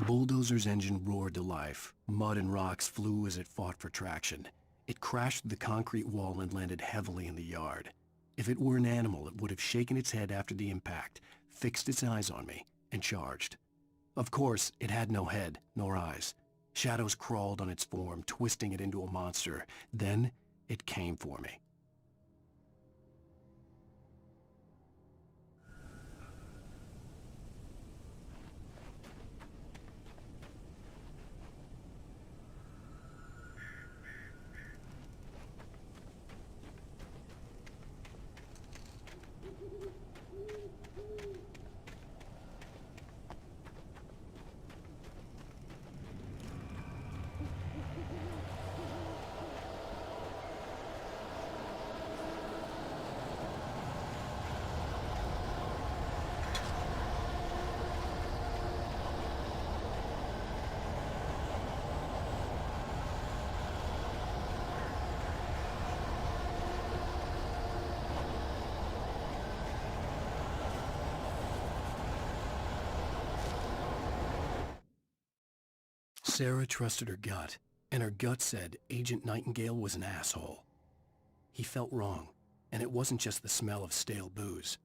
bulldozer's engine roared to life. Mud and rocks flew as it fought for traction. It crashed through the concrete wall and landed heavily in the yard. If it were an animal, it would have shaken its head after the impact, fixed its eyes on me, and charged. Of course, it had no head, nor eyes. Shadows crawled on its form, twisting it into a monster. Then, it came for me. Sarah trusted her gut, and her gut said Agent Nightingale was an asshole. He felt wrong, and it wasn't just the smell of stale booze.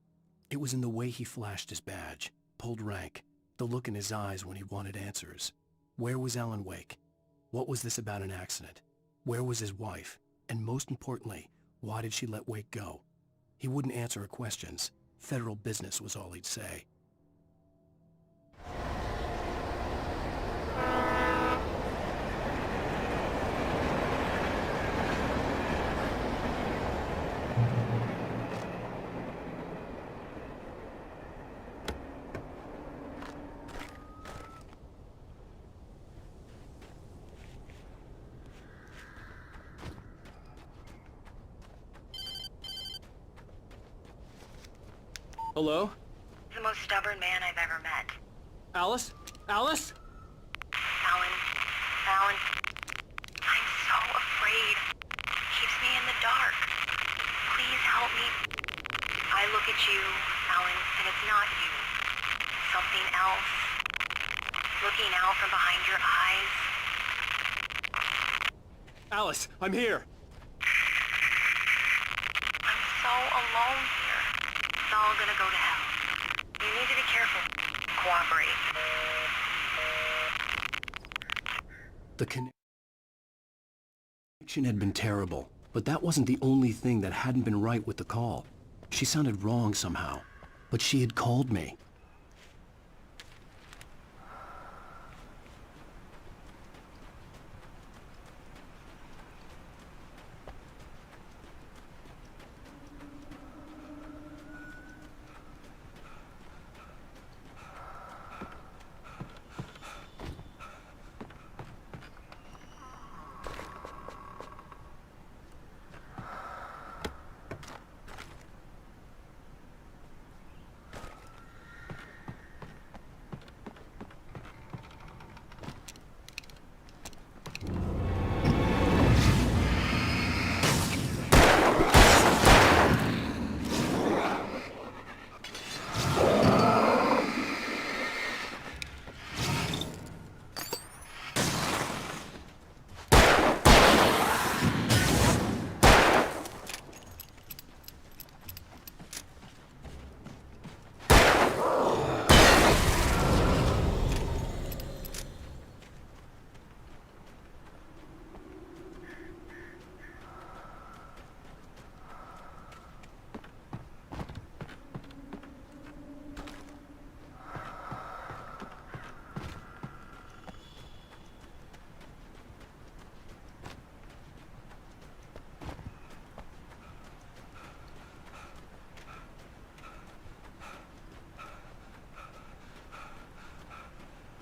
It was in the way he flashed his badge, pulled rank, the look in his eyes when he wanted answers. Where was Alan Wake? What was this about an accident? Where was his wife? And most importantly, why did she let Wake go? He wouldn't answer her questions. Federal business was all he'd say. Hello? The most stubborn man I've ever met. Alice? Alice? Alan. Alan. I'm so afraid. He keeps me in the dark. Please help me. I look at you, Alan, and it's not you. Something else. Looking out from behind your eyes. Alice, I'm here. I'm so alone here. It's all gonna go to hell. You need to be careful. Cooperate. The connection had been terrible, but that wasn't the only thing that hadn't been right with the call. She sounded wrong somehow, but she had called me.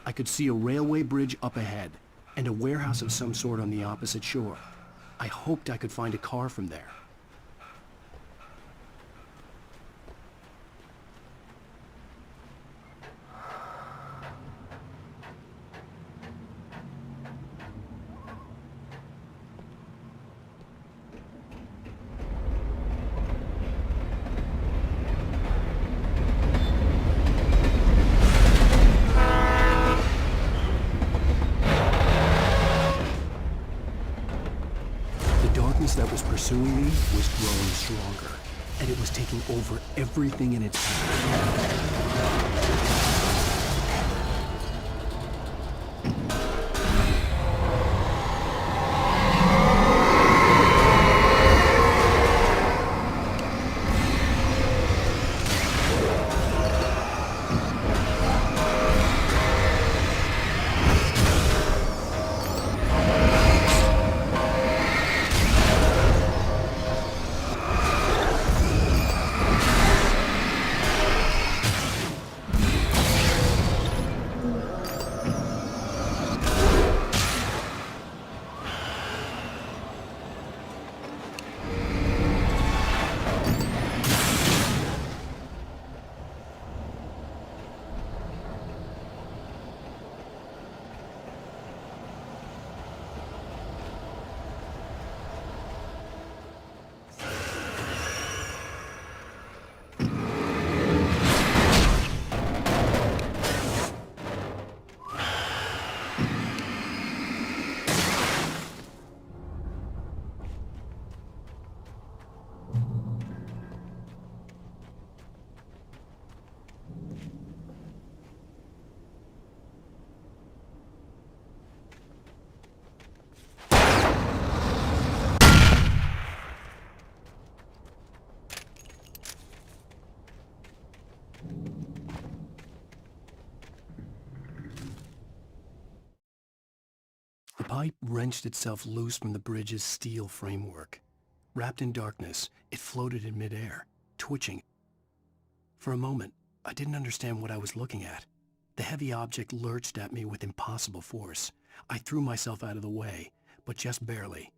I could see a railway bridge up ahead, and a warehouse of some sort on the opposite shore. I hoped I could find a car from there. darkness that was pursuing me was growing stronger, and it was taking over everything in its path. The pipe wrenched itself loose from the bridge's steel framework. Wrapped in darkness, it floated in midair, twitching. For a moment, I didn't understand what I was looking at. The heavy object lurched at me with impossible force. I threw myself out of the way, but just barely.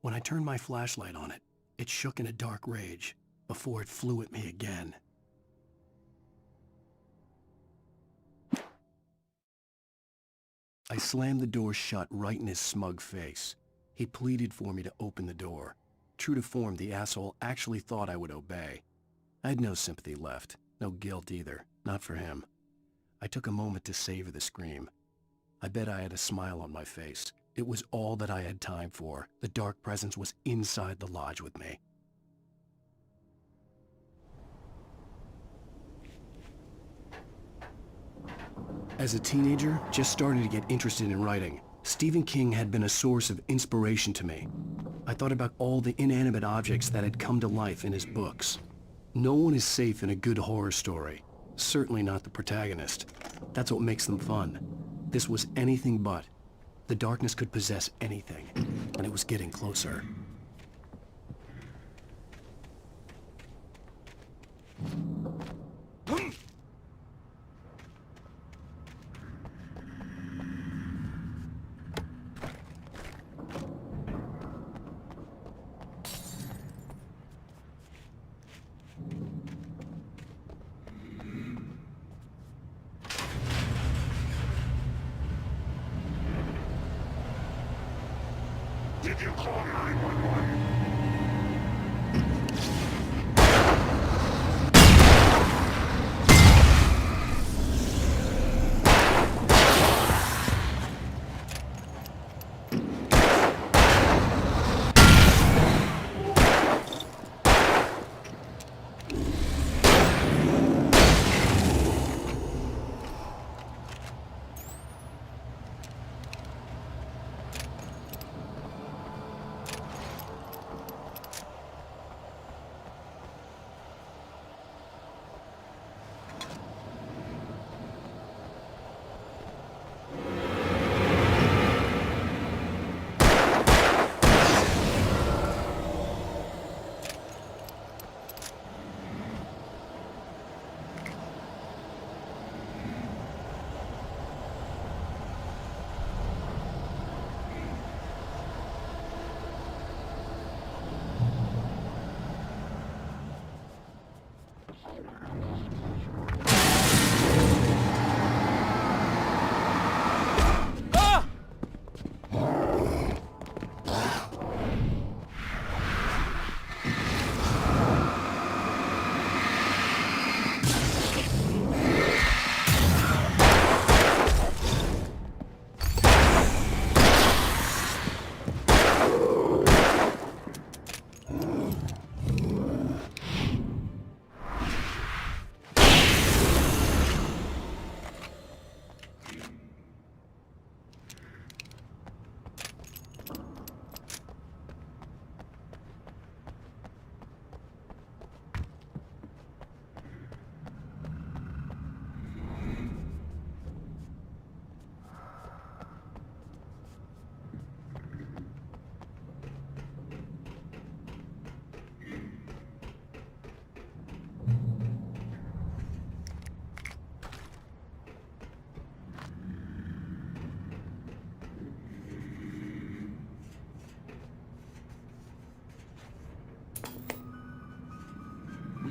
When I turned my flashlight on it, it shook in a dark rage before it flew at me again. I slammed the door shut right in his smug face. He pleaded for me to open the door. True to form, the asshole actually thought I would obey. I had no sympathy left, no guilt either, not for him. I took a moment to savor the scream. I bet I had a smile on my face. It was all that I had time for. The dark presence was inside the lodge with me. As a teenager, just starting to get interested in writing, Stephen King had been a source of inspiration to me. I thought about all the inanimate objects that had come to life in his books. No one is safe in a good horror story. Certainly not the protagonist. That's what makes them fun. This was anything but. The darkness could possess anything, and it was getting closer. Did you call 911?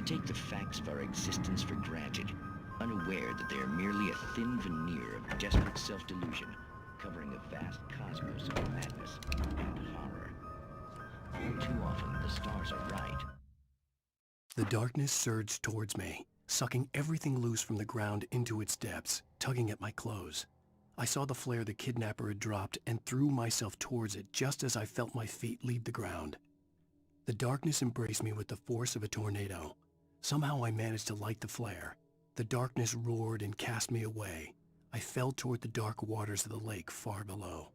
take the facts of our existence for granted, unaware that they are merely a thin veneer of desperate self-delusion, covering a vast cosmos of madness and horror. All too often, the stars are right. The darkness surged towards me, sucking everything loose from the ground into its depths, tugging at my clothes. I saw the flare the kidnapper had dropped and threw myself towards it just as I felt my feet leave the ground. The darkness embraced me with the force of a tornado. Somehow I managed to light the flare. The darkness roared and cast me away. I fell toward the dark waters of the lake far below.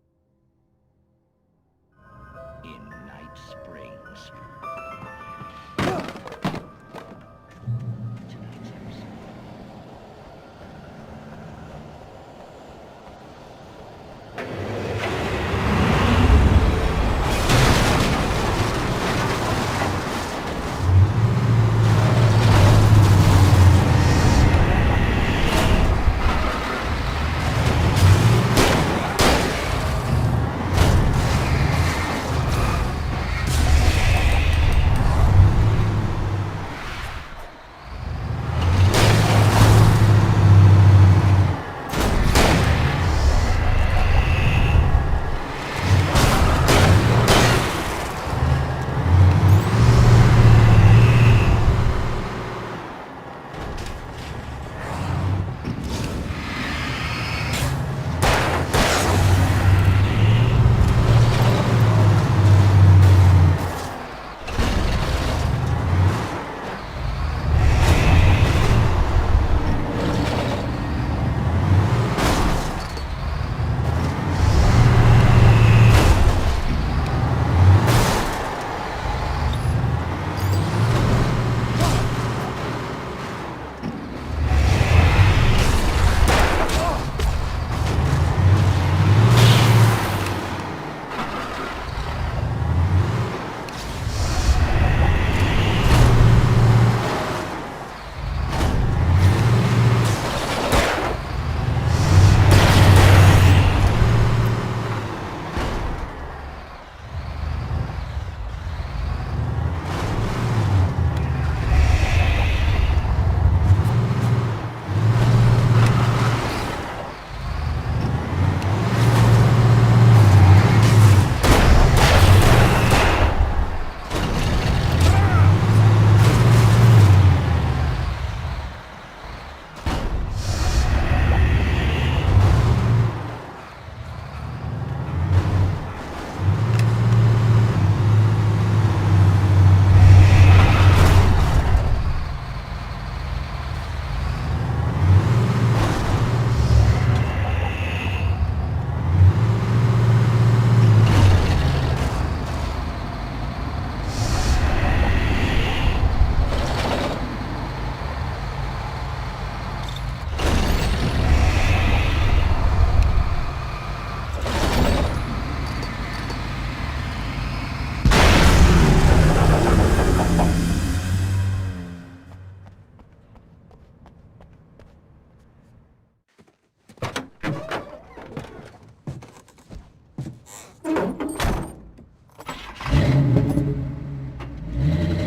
In Night Springs. Tonight's episode.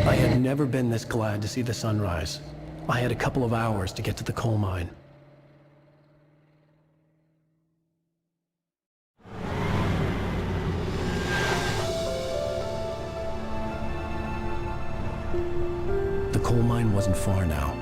I had never been this glad to see the sunrise. I had a couple of hours to get to the coal mine. The coal mine wasn't far now.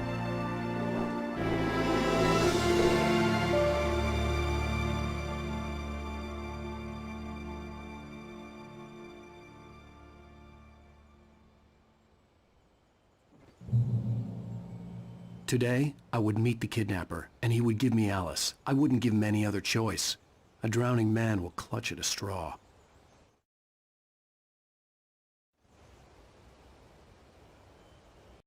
Today, I would meet the kidnapper, and he would give me Alice. I wouldn't give him any other choice. A drowning man will clutch at a straw.